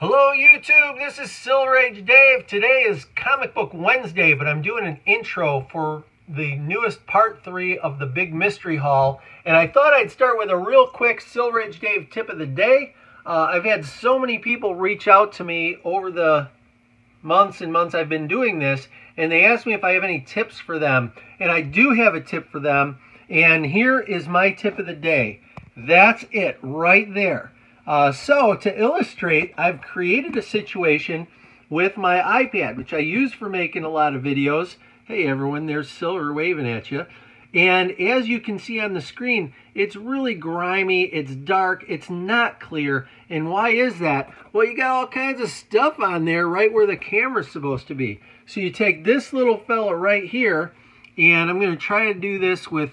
Hello YouTube, this is Silver Age Dave. Today is Comic Book Wednesday, but I'm doing an intro for the newest part 3 of the Big Mystery Haul. And I thought I'd start with a real quick Silver Age Dave tip of the day. I've had so many people reach out to me over the months and months I've been doing this, and they asked me if I have any tips for them. And I do have a tip for them, and here is my tip of the day. That's it right there. So to illustrate, I've created a situation with my iPad, which I use for making a lot of videos. Hey everyone, there's Silver waving at you. And as you can see on the screen, it's really grimy, it's dark, it's not clear. And why is that? Well, you got all kinds of stuff on there right where the camera's supposed to be. So you take this little fella right here, and I'm going to try to do this with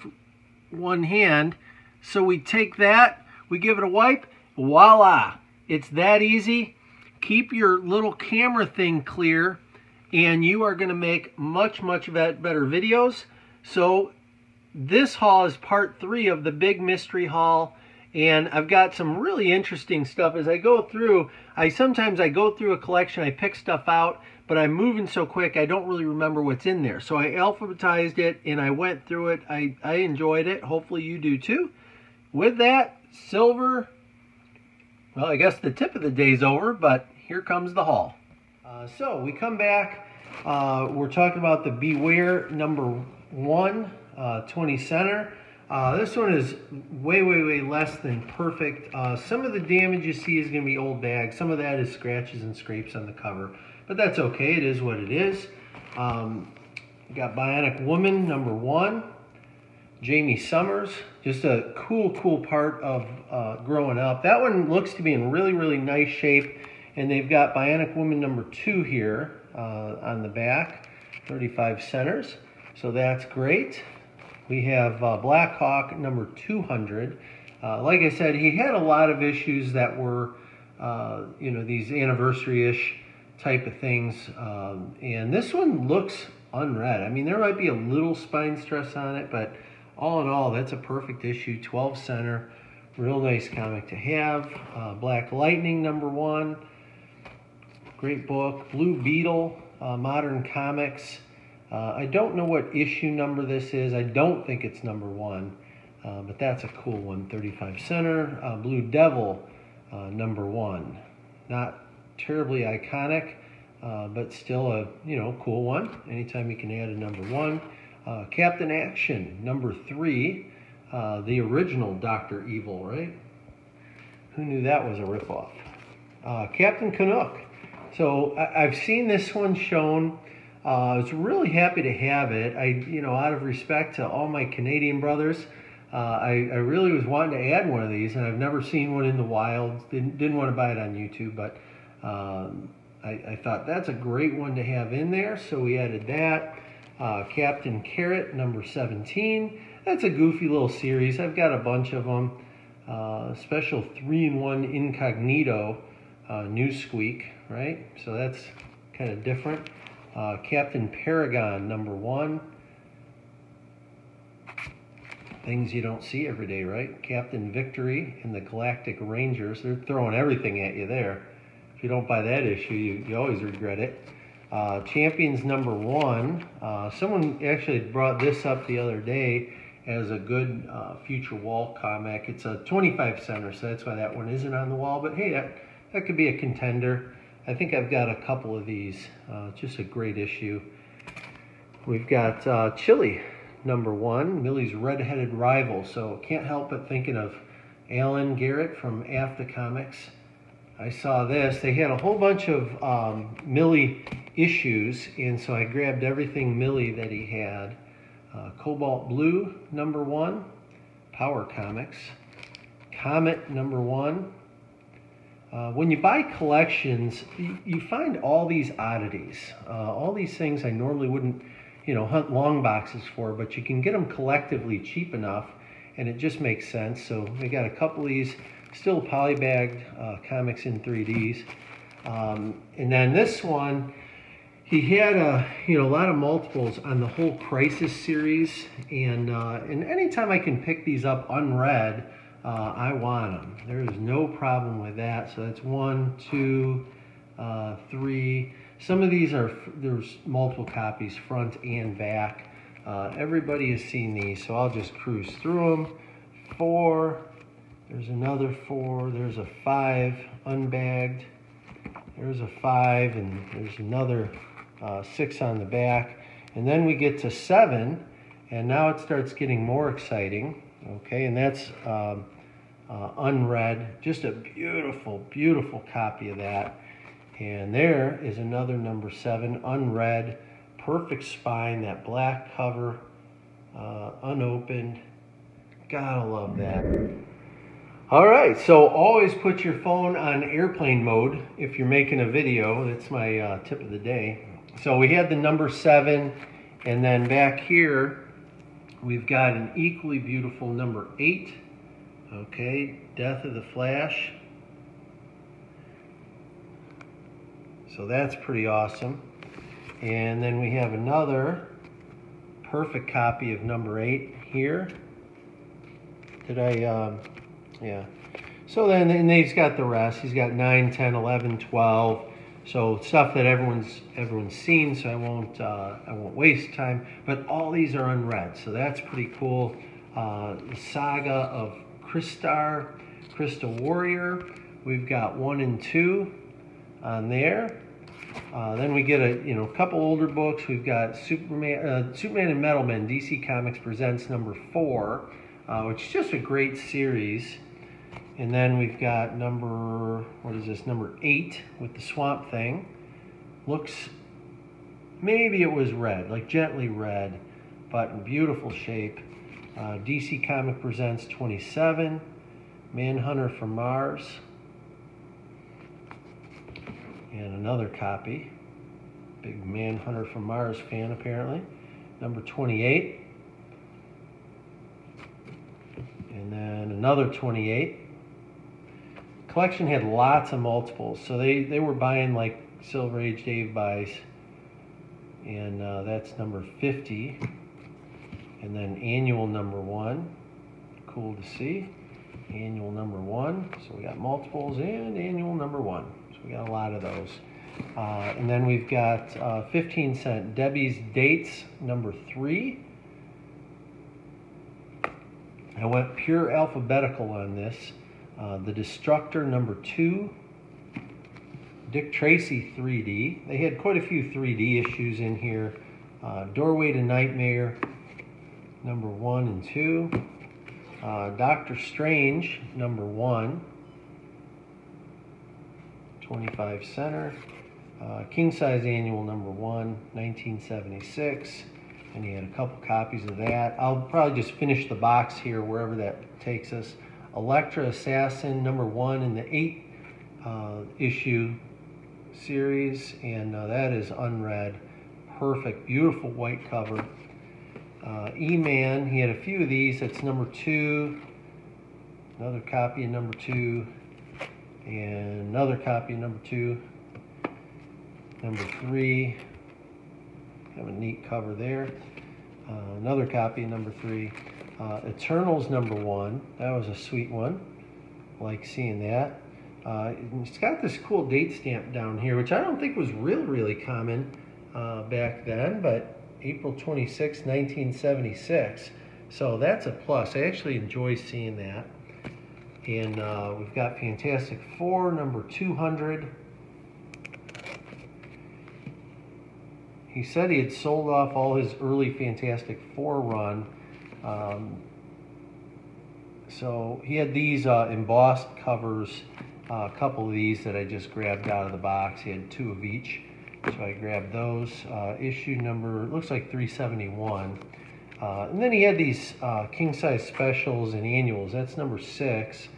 one hand. So we take that, we give it a wipe, voila, it's that easy. Keep your little camera thing clear and you are going to make much better videos. So this haul is part 3 of the Big Mystery Haul, and I've got some really interesting stuff as I go through. Sometimes I go through a collection, I pick stuff out, but I'm moving so quick I don't really remember what's in there. So I alphabetized it and I went through it. I enjoyed it. Hopefully you do too. With that, Silver, well, I guess the tip of the day's over, but here comes the haul. So we come back, we're talking about the Beware number 1, 20 center. This one is way less than perfect. Some of the damage you see is going to be old bags. Some of that is scratches and scrapes on the cover, but that's okay. It is what it is. We got Bionic Woman number 1. Jamie Summers, just a cool part of growing up. That one looks to be in really nice shape, and they've got Bionic Woman number 2 here on the back, 35 centers, so that's great. We have Black Hawk number 200. Like I said, he had a lot of issues that were, you know, these anniversary-ish type of things, and this one looks unread. I mean, there might be a little spine stress on it, but all in all, that's a perfect issue, 12 center, real nice comic to have. Black Lightning number 1, great book. Blue Beetle, Modern Comics. I don't know what issue number this is. I don't think it's number 1, but that's a cool one, 35 center. Blue Devil, number 1. Not terribly iconic, but still a, you know, cool one. Anytime you can add a number 1. Captain Action, number 3, the original Dr. Evil, right? Who knew that was a ripoff? Captain Canuck. So I've seen this one shown. I was really happy to have it. You know, out of respect to all my Canadian brothers, I really was wanting to add one of these, and I've never seen one in the wild. Didn't want to buy it on YouTube, but I thought that's a great one to have in there, so we added that. Captain Carrot, number 17. That's a goofy little series. I've got a bunch of them. Special 3-in-1 Incognito, Newsqueak, right? So that's kind of different. Captain Paragon, number 1. Things you don't see every day, right? Captain Victory and the Galactic Rangers. They're throwing everything at you there. If you don't buy that issue, you always regret it. Champions number 1. Someone actually brought this up the other day as a good future wall comic. It's a 25 center, so that's why that one isn't on the wall. But hey, that could be a contender. I think I've got a couple of these. Just a great issue. We've got Chili number 1, Millie's red-headed rival. So can't help but thinking of Alan Garrett from AFTA Comics. I saw this. They had a whole bunch of Millie issues, and so I grabbed everything Millie that he had. Cobalt Blue, number 1, Power Comics. Comet, number 1. When you buy collections, you find all these oddities. All these things I normally wouldn't, you know, hunt long boxes for, but you can get them collectively cheap enough, and it just makes sense. So we got a couple of these. Still polybagged comics in 3Ds. And then this one, he had a lot of multiples on the whole Crisis series. And anytime I can pick these up unread, I want them. There is no problem with that. So that's 1, 2, 3. Some of these there's multiple copies, front and back. Everybody has seen these, so I'll just cruise through them. 4, there's another 4, there's a 5 unbagged, there's a 5, and there's another 6 on the back. And then we get to 7, and now it starts getting more exciting. Okay, and that's unread. Just a beautiful, beautiful copy of that. And there is another number 7, unread, perfect spine, that black cover, unopened. Gotta love that. All right, so always put your phone on airplane mode if you're making a video. That's my tip of the day. So we had the number 7, and then back here, we've got an equally beautiful number 8. Okay, Death of the Flash. So that's pretty awesome. And then we have another perfect copy of number 8 here. Did I, yeah. So then, and he's got the rest. He's got 9, 10, 11, 12. So stuff that everyone's seen, so I won't waste time. But all these are unread, so that's pretty cool. The Saga of Crystar, Crystal Warrior. We've got 1 and 2 on there. Then we get a couple older books. We've got Superman and Metal Men. DC Comics presents number 4, which is just a great series. And then we've got number 8 with the Swamp Thing. Looks, maybe it was red, like gently red, but in beautiful shape. DC Comic presents 27, Manhunter from Mars. And another copy. Big Manhunter from Mars fan, apparently. Number 28. And then another 28. Collection had lots of multiples, so they were buying like Silver Age Dave buys. And that's number 50. And then annual number 1. Cool to see. Annual number 1. So we got multiples and annual number 1. So we got a lot of those. And then we've got 15 cent Debbie's Dates number 3. I went pure alphabetical on this. The Destructor number 2. Dick Tracy 3D. They had quite a few 3D issues in here. Doorway to Nightmare number 1 and 2. Doctor Strange number 1. 25 center. King Size Annual number 1, 1976. And he had a couple copies of that. I'll probably just finish the box here wherever that takes us. Elektra Assassin number 1 in the 8 issue series, and that is unread. Perfect, beautiful white cover. E-Man, he had a few of these. That's number 2, another copy of number 2, and another copy of number 2, number 3. Have a neat cover there. Another copy of number 3. Eternals number 1. That was a sweet one. Like seeing that. It's got this cool date stamp down here, which I don't think was really common back then, but April 26, 1976. So that's a plus. I actually enjoy seeing that. And we've got Fantastic Four number 200. He said he had sold off all his early Fantastic Four run. So he had these embossed covers, a couple of these that I just grabbed out of the box. He had 2 of each, so I grabbed those. Issue number, looks like 371. And then he had these king-size specials and annuals. That's number 6.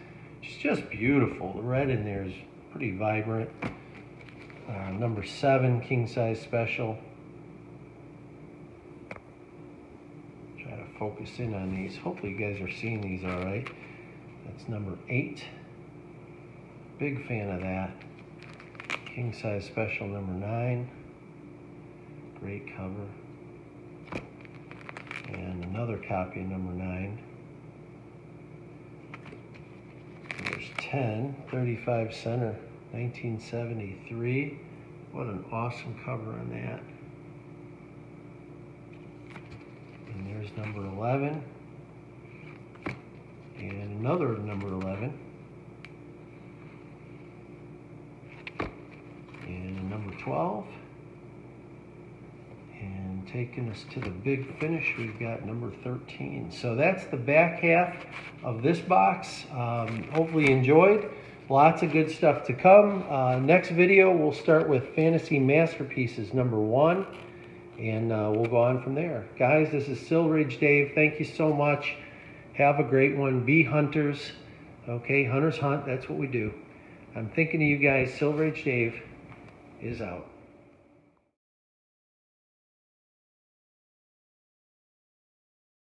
It's just beautiful. The red in there is pretty vibrant. Number 7, king-size special. Focus in on these. Hopefully you guys are seeing these all right. That's number 8. Big fan of that. King size special number 9. Great cover. And another copy of number 9. 10, 35 center, 1973. What an awesome cover on that. And there's number 11. And another number 11. And number 12. And taking us to the big finish, we've got number 13. So that's the back half of this box. Hopefully you enjoyed. Lots of good stuff to come. Next video, we'll start with Fantasy Masterpieces number 1. And we'll go on from there. Guys, this is Silver-Age Dave. Thank you so much. Have a great one. Be hunters. Okay, hunters hunt. That's what we do. I'm thinking of you guys. Silver-Age Dave is out.